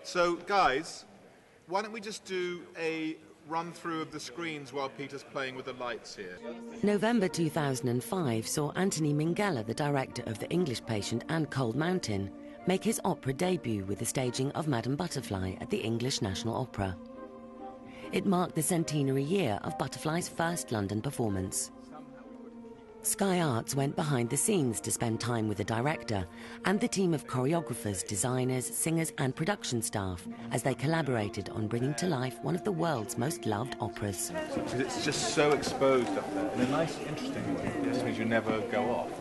So, guys, why don't we just do a run-through of the screens while Peter's playing with the lights here? November 2005 saw Anthony Minghella, the director of The English Patient and Cold Mountain, make his opera debut with the staging of Madame Butterfly at the English National Opera. It marked the centenary year of Butterfly's first London performance. Sky Arts went behind the scenes to spend time with the director and the team of choreographers, designers, singers and production staff as they collaborated on bringing to life one of the world's most loved operas. Because it's just so exposed up there in a nice, interesting way. It just means you never go off.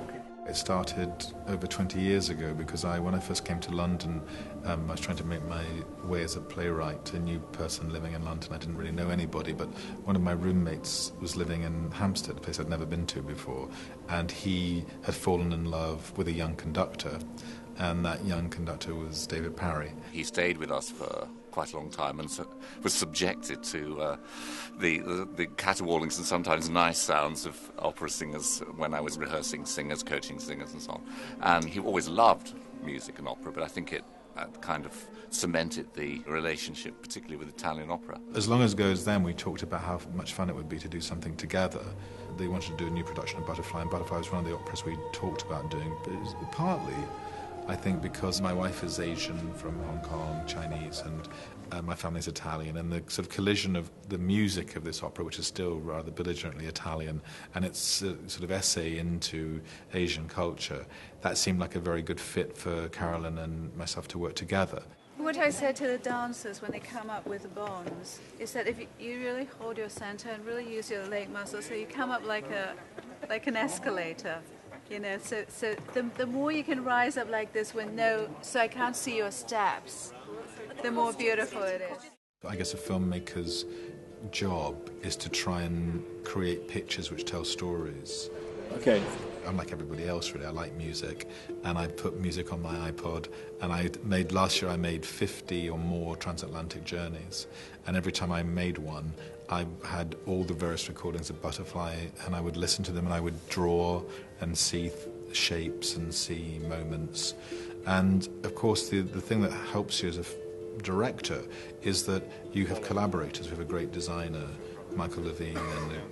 It started over 20 years ago because when I first came to London, I was trying to make my way as a playwright, a new person living in London. I didn't really know anybody, but one of my roommates was living in Hampstead, a place I'd never been to before, and he had fallen in love with a young conductor, and that young conductor was David Parry. He stayed with us for quite a long time and was subjected to the caterwaulings and sometimes nice sounds of opera singers when I was rehearsing singers, coaching singers and so on. And he always loved music and opera, but I think it kind of cemented the relationship, particularly with Italian opera. As long as it goes then, we talked about how much fun it would be to do something together. They wanted to do a new production of Butterfly, and Butterfly was one of the operas we talked about doing, but it was partly, I think, because my wife is Asian from Hong Kong, Chinese, and my family's Italian, and the sort of collision of the music of this opera, which is still rather belligerently Italian, and its sort of essay into Asian culture, that seemed like a very good fit for Carolyn and myself to work together. What I said to the dancers when they come up with the bones is that if you really hold your center and really use your leg muscles, so you come up like an escalator. You know, so the more you can rise up like this so I can't see your steps, the more beautiful it is. I guess a filmmaker's job is to try and create pictures which tell stories. Okay. I'm like everybody else, really. I like music, and I put music on my iPod, and last year I made 50 or more transatlantic journeys, and every time I made one, I had all the various recordings of Butterfly, and I would listen to them, and I would draw and see shapes and see moments. And of course, the thing that helps you as a director is that you have collaborators. We have a great designer, Michael Levine,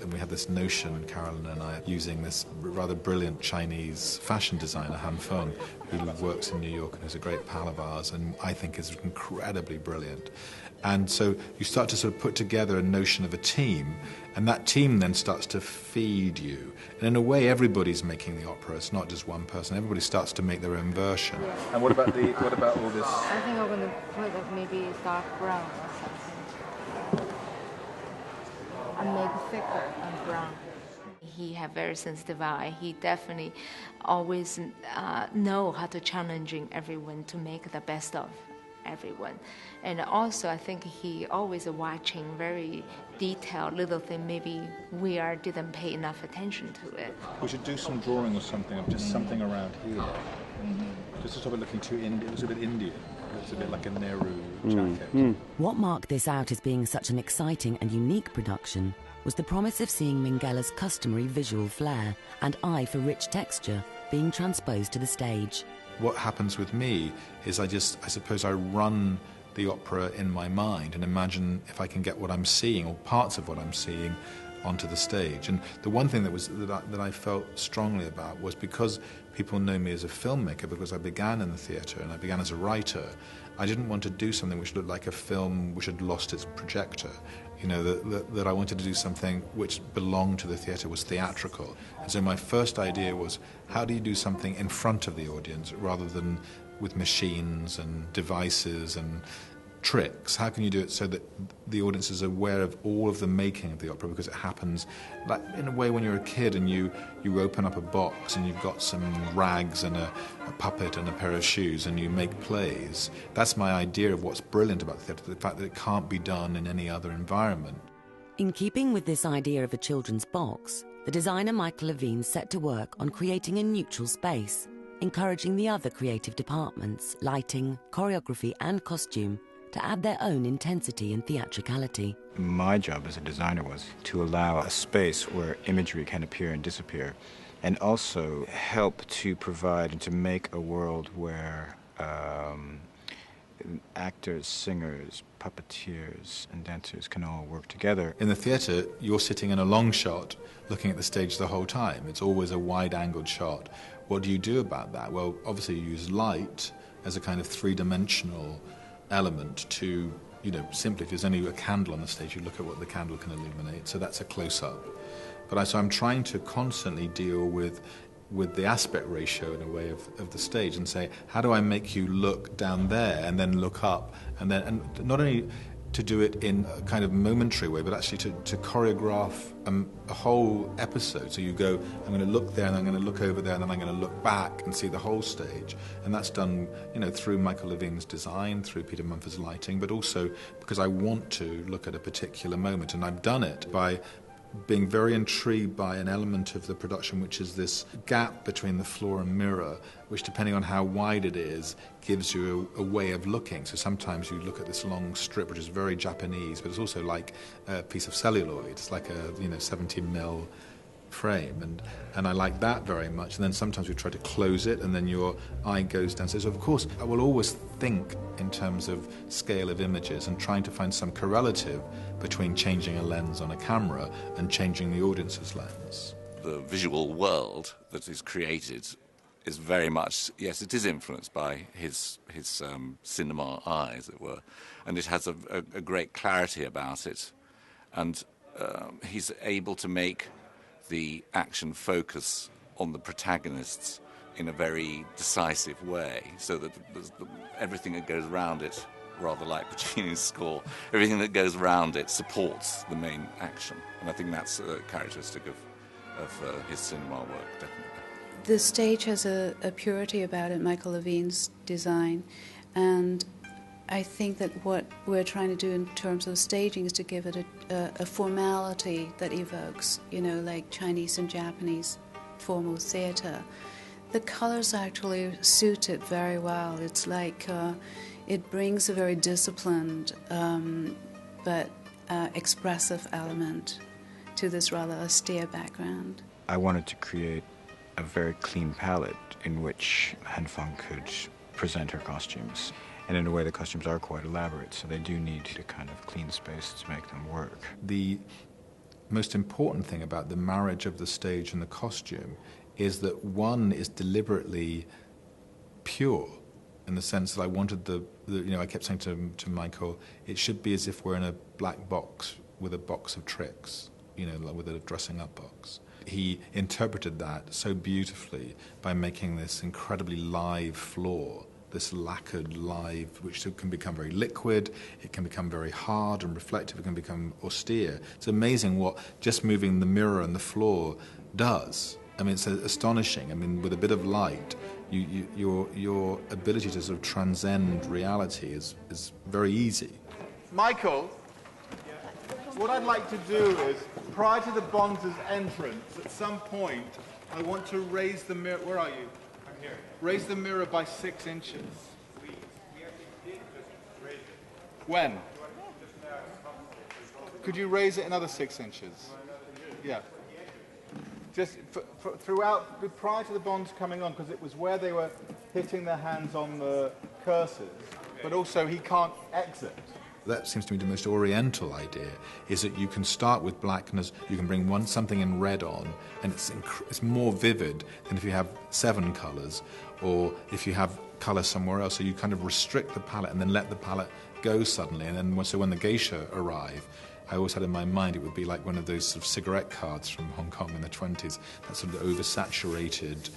and we have this notion, Carolyn and I, using this rather brilliant Chinese fashion designer, Han Feng, who works in New York and is a great pal of ours, and I think is incredibly brilliant. And so you start to sort of put together a notion of a team, and that team then starts to feed you. And in a way, everybody's making the opera. It's not just one person. Everybody starts to make their own version. And what about all this? I think I'm going to put like maybe dark brown or something. And make it thicker and brown. He have very sensitive eye. He definitely always know how to challenging everyone to make the best of everyone. And also I think he always watching very detailed little thing maybe we didn't pay enough attention to it. We should do some drawing or something of just something around here. Mm-hmm. Just to stop it looking too Indian. It looks a bit Indian. It looks a bit like a Nehru jacket. What marked this out as being such an exciting and unique production was the promise of seeing Minghella's customary visual flair and eye for rich texture being transposed to the stage. What happens with me is I suppose I run the opera in my mind and imagine if I can get what I'm seeing or parts of what I'm seeing onto the stage. And the one thing that I felt strongly about was because people know me as a filmmaker, because I began in the theatre and I began as a writer, I didn't want to do something which looked like a film which had lost its projector. You know, that I wanted to do something which belonged to the theatre, was theatrical. And so my first idea was, how do you do something in front of the audience rather than with machines and devices and tricks? How can you do it so that the audience is aware of all of the making of the opera, because it happens like in a way when you're a kid and you open up a box and you've got some rags and a puppet and a pair of shoes and you make plays. That's my idea of what's brilliant about the theatre, the fact that it can't be done in any other environment. In keeping with this idea of a children's box, the designer Michael Levine set to work on creating a neutral space, encouraging the other creative departments, lighting, choreography and costume, to add their own intensity and theatricality. My job as a designer was to allow a space where imagery can appear and disappear, and also help to provide and to make a world where actors, singers, puppeteers, and dancers can all work together. In the theatre, you're sitting in a long shot looking at the stage the whole time. It's always a wide-angled shot. What do you do about that? Well, obviously you use light as a kind of three-dimensional element to, simply if there's only a candle on the stage, you look at what the candle can illuminate. So that's a close-up. So I'm trying to constantly deal with the aspect ratio, in a way, of the stage, and say, how do I make you look down there and then look up, and not only to do it in a kind of momentary way, but actually to choreograph a whole episode. So you go, I'm going to look there, and I'm going to look over there, and then I'm going to look back and see the whole stage. And that's done, through Michael Levine's design, through Peter Mumford's lighting, but also because I want to look at a particular moment. And I've done it by being very intrigued by an element of the production, which is this gap between the floor and mirror, which, depending on how wide it is, gives you a way of looking. So sometimes you look at this long strip, which is very Japanese, but it's also like a piece of celluloid. It's like a 70mm frame, and I like that very much. And then sometimes we try to close it, and then your eye goes down. So of course I will always think in terms of scale of images and trying to find some correlative between changing a lens on a camera and changing the audience's lens. The visual world that is created is very much, yes, it is influenced by his cinema eye, as it were, and it has a great clarity about it, and he's able to make the action focus on the protagonists in a very decisive way, so that everything that goes around it, rather like Puccini's score, everything that goes around it supports the main action. And I think that's a characteristic of his cinema work, definitely. The stage has a purity about it, Michael Levine's design, and I think that what we're trying to do in terms of staging is to give it a formality that evokes, like Chinese and Japanese formal theatre. The colors actually suit it very well. It's like it brings a very disciplined but expressive element to this rather austere background. I wanted to create a very clean palette in which Han Feng could present her costumes. And in a way, the costumes are quite elaborate, so they do need a kind of clean space to make them work. The most important thing about the marriage of the stage and the costume is that one is deliberately pure, in the sense that I wanted I kept saying to Michael, it should be as if we're in a black box with a box of tricks, with a dressing up box. He interpreted that so beautifully by making this incredibly live floor, this lacquered live, which can become very liquid, it can become very hard and reflective, it can become austere. It's amazing what just moving the mirror and the floor does. I mean, it's astonishing. I mean, with a bit of light, your ability to sort of transcend reality is very easy. Michael, what I'd like to do is, prior to the Bonds' entrance, at some point, I want to raise the mirror. Where are you? I'm here. Raise the mirror by 6 inches. We actually did just raise it. When? Could you raise it another 6 inches? Yeah. Just throughout, prior to the Bonds coming on, because it was where they were hitting their hands on the cursors, but also he can't exit. That seems to me the most oriental idea, is that you can start with blackness, you can bring something in red on, and it's more vivid than if you have 7 colours, or if you have colour somewhere else. So you kind of restrict the palette and then let the palette go suddenly. And then so when the geisha arrive, I always had in my mind it would be like one of those sort of cigarette cards from Hong Kong in the 20s, that sort of oversaturated,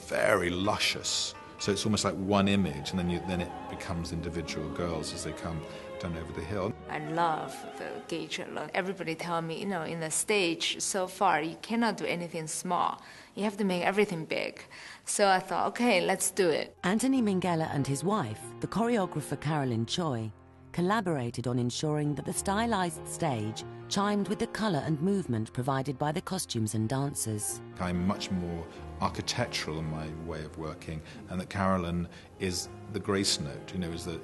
very luscious. So it's almost like one image, and then it becomes individual girls as they come down over the hill. I love the geisha look. Everybody tell me, in the stage so far, you cannot do anything small. You have to make everything big. So I thought, okay, let's do it. Anthony Minghella and his wife, the choreographer Carolyn Choi, collaborated on ensuring that the stylized stage chimed with the colour and movement provided by the costumes and dancers. I'm much more architectural in my way of working, and that Carolyn is the grace note,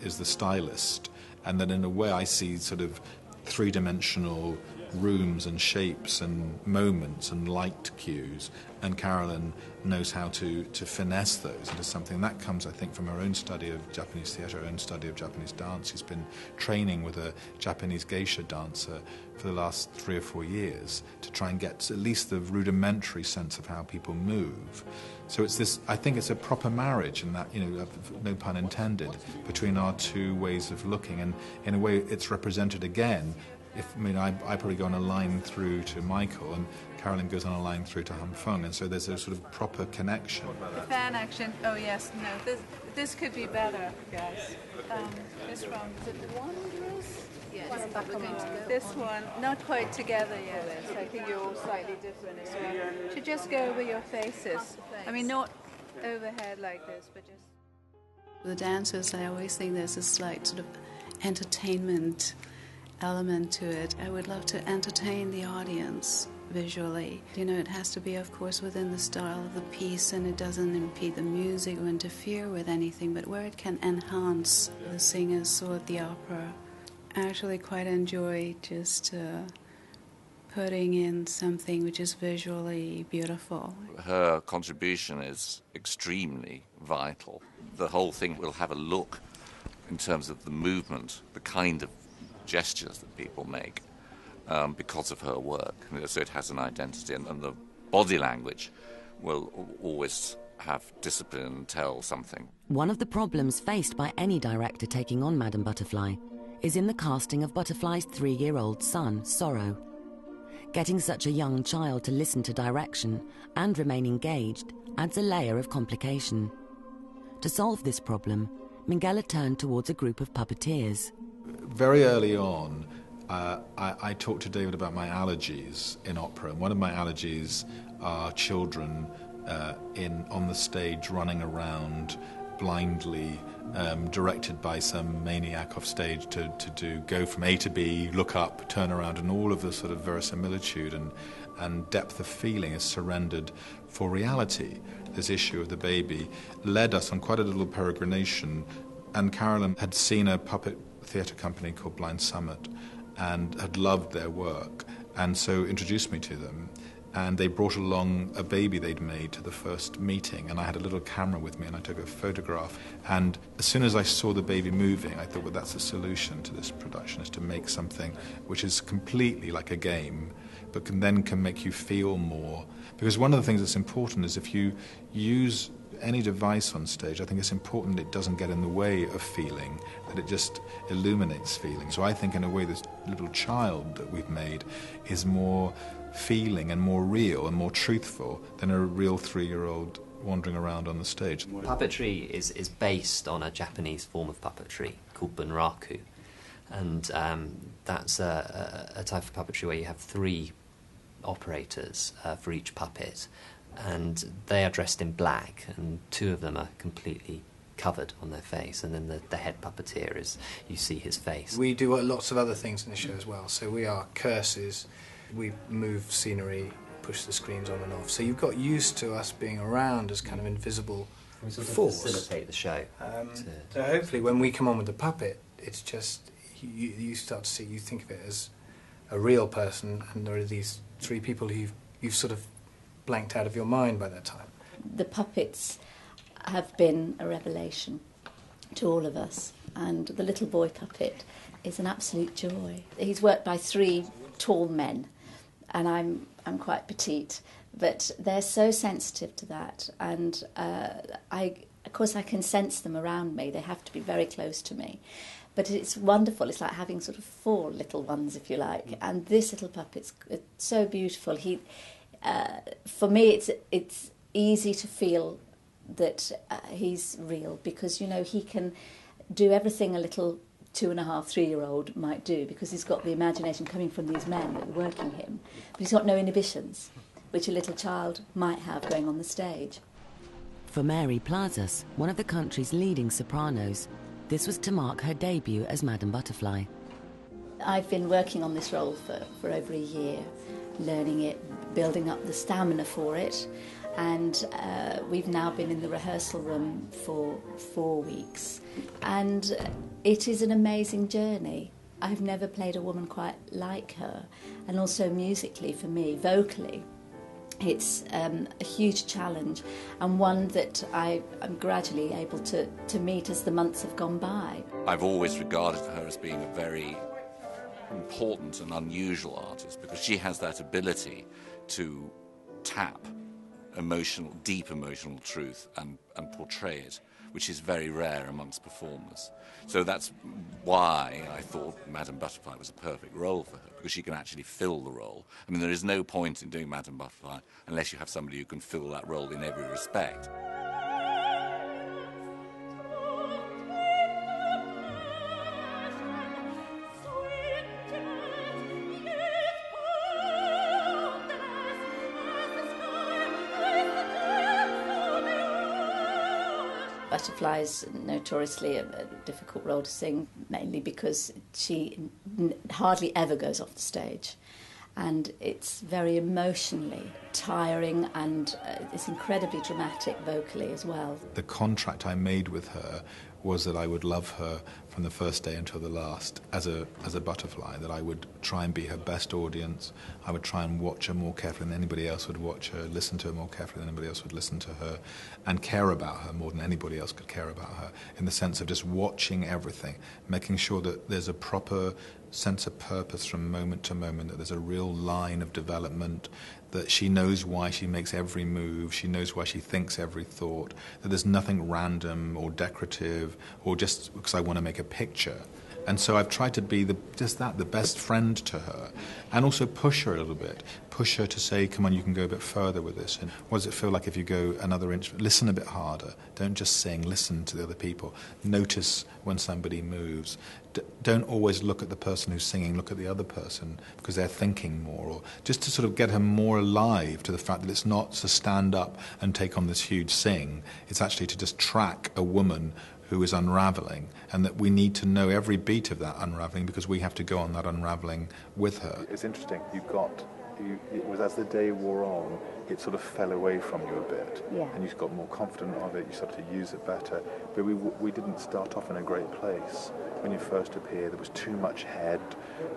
is the stylist, and that in a way I see sort of three-dimensional rooms and shapes and moments and light cues, and Carolyn knows how to finesse those into something. That comes, I think, from her own study of Japanese theatre, her own study of Japanese dance. She's been training with a Japanese geisha dancer for the last 3 or 4 years to try and get at least the rudimentary sense of how people move. So it's this, I think it's a proper marriage, and that, no pun intended, between our two ways of looking, and in a way it's represented again. I probably go on a line through to Michael, and Carolyn goes on a line through to Hum Fung, and so there's a sort of proper connection. The fan action, oh yes, no, this could be better, guys. This one, is it the Wanderers? Yes, this one, not quite together yet. I think you're all slightly different as well. Should just go over your faces. I mean, not overhead like this, but just... The dancers, I always think there's a slight sort of entertainment element to it. I would love to entertain the audience visually. It has to be, of course, within the style of the piece, and it doesn't impede the music or interfere with anything, but where it can enhance the singers or the opera. I actually quite enjoy just putting in something which is visually beautiful. Her contribution is extremely vital. The whole thing will have a look in terms of the movement, the kind of gestures that people make because of her work. So it has an identity, and the body language will always have discipline and tell something. One of the problems faced by any director taking on Madame Butterfly is in the casting of Butterfly's 3-year-old son, Sorrow. Getting such a young child to listen to direction and remain engaged adds a layer of complication. To solve this problem, Minghella turned towards a group of puppeteers. Very early on, I talked to David about my allergies in opera. And one of my allergies are children on the stage running around blindly, directed by some maniac off stage to go from A to B, look up, turn around, and all of the sort of verisimilitude and depth of feeling is surrendered for reality. This issue of the baby led us on quite a little peregrination, and Carolyn had seen a puppet theatre company called Blind Summit and had loved their work, and so introduced me to them. And they brought along a baby they'd made to the first meeting, and I had a little camera with me, and I took a photograph. And as soon as I saw the baby moving, I thought, well, that's the solution to this production, is to make something which is completely like a game, but can make you feel more. Because one of the things that's important is if you use any device on stage, I think it's important it doesn't get in the way of feeling, that it just illuminates feeling. So I think in a way this little child that we've made is more feeling and more real and more truthful than a real 3-year-old wandering around on the stage. Puppetry is based on a Japanese form of puppetry called bunraku, and that's a type of puppetry where you have 3 operators for each puppet, and they are dressed in black, and 2 of them are completely covered on their face, and then the head puppeteer is, you see his face. We do lots of other things in the show as well, so we are curses, we move scenery, push the screens on and off, so you've got used to us being around as kind of invisible force. Facilitate the show. So hopefully when we come on with the puppet, it's just, you start to see, you think of it as a real person, and there are these 3 people who you've sort of blanked out of your mind by that time. The puppets have been a revelation to all of us, and the little boy puppet is an absolute joy. He's worked by 3 tall men, and I'm quite petite, but they're so sensitive to that, and of course I can sense them around me. They have to be very close to me, but it's wonderful. It's like having sort of 4 little ones, if you like, and this little puppet's so beautiful. For me, it's easy to feel that he's real, because he can do everything a little 2.5, 3-year-old might do, because he's got the imagination coming from these men that are working him, but he's got no inhibitions, which a little child might have going on the stage. For Mary Plazas, one of the country's leading sopranos, this was to mark her debut as Madame Butterfly. I've been working on this role for over a year, learning it, building up the stamina for it, and we've now been in the rehearsal room for 4 weeks, and it is an amazing journey. I've never played a woman quite like her. And also musically for me, vocally, it's a huge challenge, and one that I'm gradually able to meet as the months have gone by. I've always regarded her as being a very important and unusual artist because she has that ability to tap deep emotional truth and portray it, which is very rare amongst performers. So that's why I thought Madame Butterfly was a perfect role for her, because she can actually fill the role. I mean, there is no point in doing Madame Butterfly unless you have somebody who can fill that role in every respect. Butterfly is notoriously a difficult role to sing, mainly because she hardly ever goes off the stage. And it's very emotionally tiring, and it's incredibly dramatic vocally as well. The contract I made with her was that I would love her from the first day until the last as a butterfly, that I would try and be her best audience. I would try and watch her more carefully than anybody else would watch her, listen to her more carefully than anybody else would listen to her, and care about her more than anybody else could care about her, in the sense of just watching everything, making sure that there's a proper sense of purpose from moment to moment, that there's a real line of development, that she knows why she makes every move, she knows why she thinks every thought, that there's nothing random or decorative or just because I want to make a picture. And so I've tried to be the best friend to her, and also push her a little bit, push her to say, come on, you can go a bit further with this. And what does it feel like if you go another inch? Listen a bit harder. Don't just sing, listen to the other people. Notice when somebody moves. Don't always look at the person who's singing, look at the other person because they're thinking more, or just to sort of get her more alive to the fact that it's not to stand up and take on this huge sing. It's actually to just track a woman who is unravelling, and that we need to know every beat of that unravelling because we have to go on that unravelling with her. It's interesting, it was as the day wore on, it sort of fell away from you a bit, and you got more confident of it, you started to use it better, but we didn't start off in a great place. When you first appeared, there was too much head,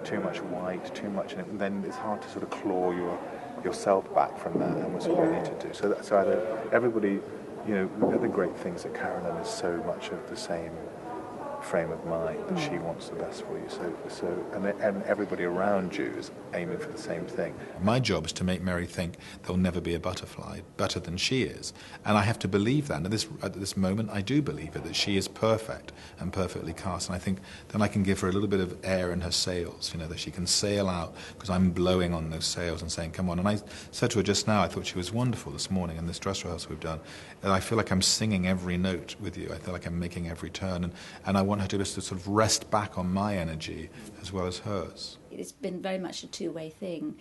too much white, too much, and then it's hard to sort of claw yourself back from that, and that's what we need to do. So everybody, the other great things that Carolyn is so much of the same frame of mind, that she wants the best for you. And everybody around you is aiming for the same thing. My job is to make Mary think there'll never be a butterfly better than she is, and I have to believe that. And at this moment, I do believe it, that she is perfect and perfectly cast. And I think then I can give her a little bit of air in her sails, that she can sail out because I'm blowing on those sails and saying, "Come on." And I said to her just now, I thought she was wonderful this morning in this dress rehearsal we've done. And I feel like I'm singing every note with you. I feel like I'm making every turn, and I want her to just sort of rest back on my energy as well as hers. It's been very much a two-way thing.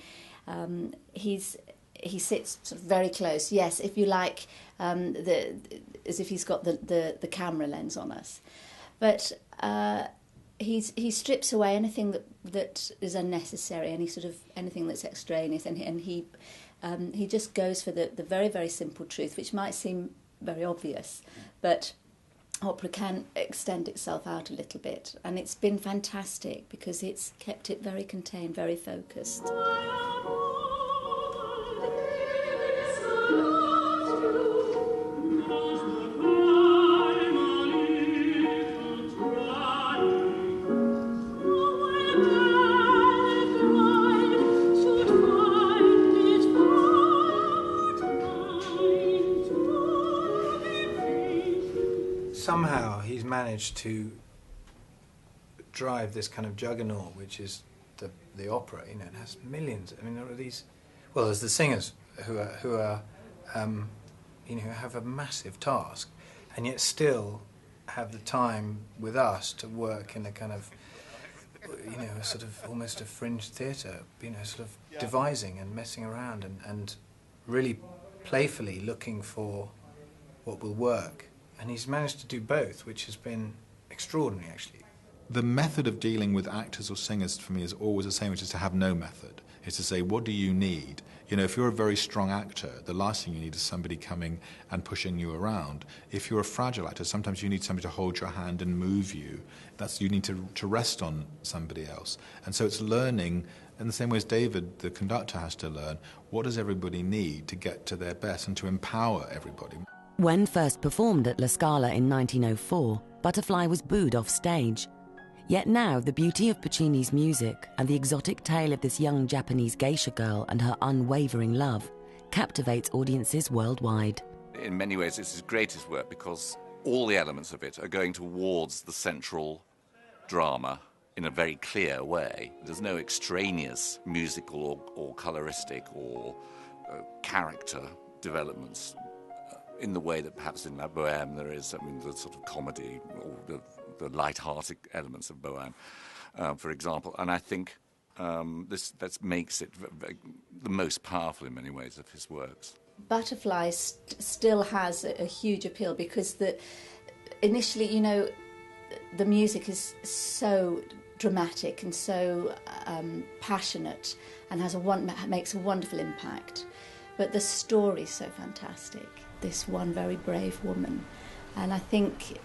He sits sort of very close, yes, if you like, as if he's got the camera lens on us. But he strips away anything that is unnecessary, anything that's extraneous, and he just goes for the very, very simple truth, which might seem very obvious, but opera can extend itself out a little bit, and it's been fantastic because it's kept it very contained, very focused. Somehow he's managed to drive this kind of juggernaut, which is the opera. It has millions. I mean, there are these. Well, there's the singers who are have a massive task, and yet still have the time with us to work in a kind of a sort of almost a fringe theatre. Sort of devising and messing around and really playfully looking for what will work. And he's managed to do both, which has been extraordinary, actually. the method of dealing with actors or singers for me is always the same, which is to have no method. It's to say, what do you need? You know, if you're a very strong actor, the last thing you need is somebody coming and pushing you around. If you're a fragile actor, sometimes you need somebody to hold your hand and move you. You need to rest on somebody else. And so it's learning, in the same way as David, the conductor, has to learn, what does everybody need to get to their best and to empower everybody. When first performed at La Scala in 1904, Butterfly was booed off stage. Yet now, the beauty of Puccini's music and the exotic tale of this young Japanese geisha girl and her unwavering love captivates audiences worldwide. In many ways, it's his greatest work because all the elements of it are going towards the central drama in a very clear way. There's no extraneous musical or coloristic or character developments in the way that perhaps in La Bohème there is, I mean, the sort of comedy or the light-hearted elements of Bohème, for example. And I think that makes it the most powerful in many ways of his works. Butterfly still has a huge appeal because initially, you know, the music is so dramatic and so passionate and makes a wonderful impact. But the story's so fantastic. This one very brave woman. And I think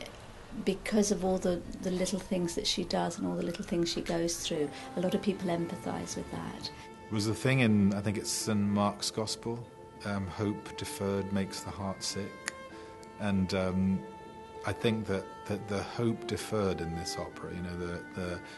because of all the little things that she does and all the little things she goes through, a lot of people empathise with that. It was the thing in, I think it's St. Mark's Gospel, hope deferred makes the heart sick. And I think that the hope deferred in this opera, you know,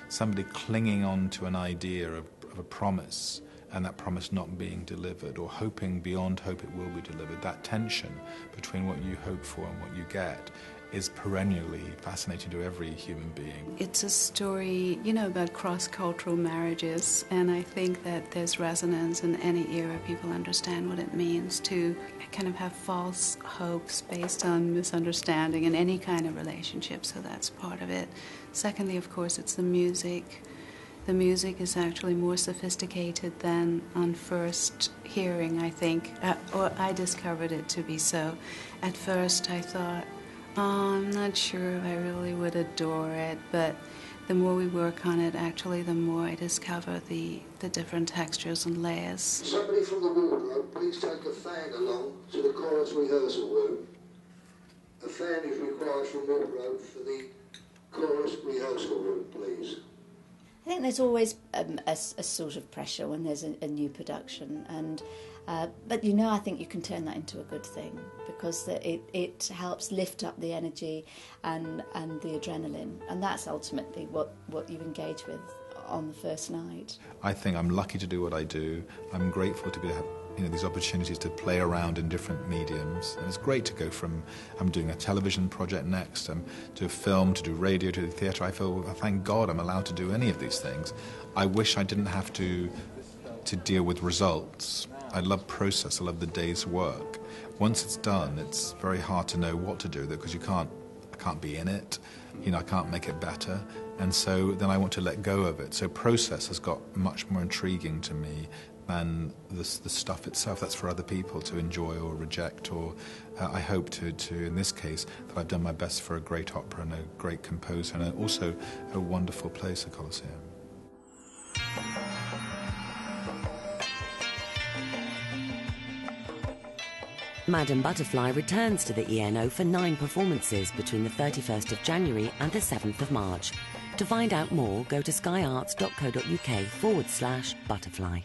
somebody clinging on to an idea of a promise, and that promise not being delivered, or hoping beyond hope it will be delivered, that tension between what you hope for and what you get is perennially fascinating to every human being. It's a story, you know, about cross-cultural marriages, and I think that there's resonance in any era. People understand what it means to kind of have false hopes based on misunderstanding in any kind of relationship, so that's part of it. Secondly, of course, it's the music. The music is actually more sophisticated than on first hearing, I think, or I discovered it to be so. At first I thought, I'm not sure if I really would adore it, but the more we work on it, actually, the more I discover the different textures and layers. Somebody from the wardrobe, please take a fan along to the chorus rehearsal room. A fan is required from wardrobe for the chorus rehearsal room, please. I think there's always a sort of pressure when there's a new production, and but you know, I think you can turn that into a good thing because it helps lift up the energy and the adrenaline, and that's ultimately what you engage with on the first night. I think I'm lucky to do what I do. I'm grateful to have these opportunities to play around in different mediums. And it's great to go from, I'm doing a television project next, to film, to do radio, to do theatre. I feel, thank God I'm allowed to do any of these things. I wish I didn't have to deal with results. I love process, I love the day's work. Once it's done, it's very hard to know what to do because I can't be in it, I can't make it better. And so then I want to let go of it. So process has got much more intriguing to me than the stuff itself. That's for other people to enjoy or reject, or I hope to, in this case, that I've done my best for a great opera and a great composer and also a wonderful place, the Colosseum. Madame Butterfly returns to the ENO for 9 performances between the 31st of January and the 7th of March. To find out more, go to skyarts.co.uk/butterfly.